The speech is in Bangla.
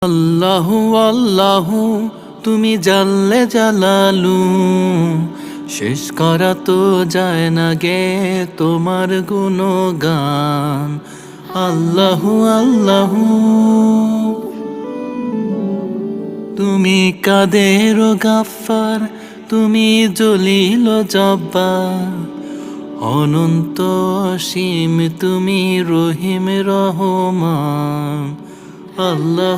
আল্লাহু আল্লাহু তুমি জাল্লে জালালু, শেষ করা তো যায় না গে তোমার গুণগান। আল্লাহু আল্লাহু তুমি কাদের গাফফার, তুমি জলিল জব্বার, অনন্ত অসীম তুমি রহিম রহমান। আল্লাহ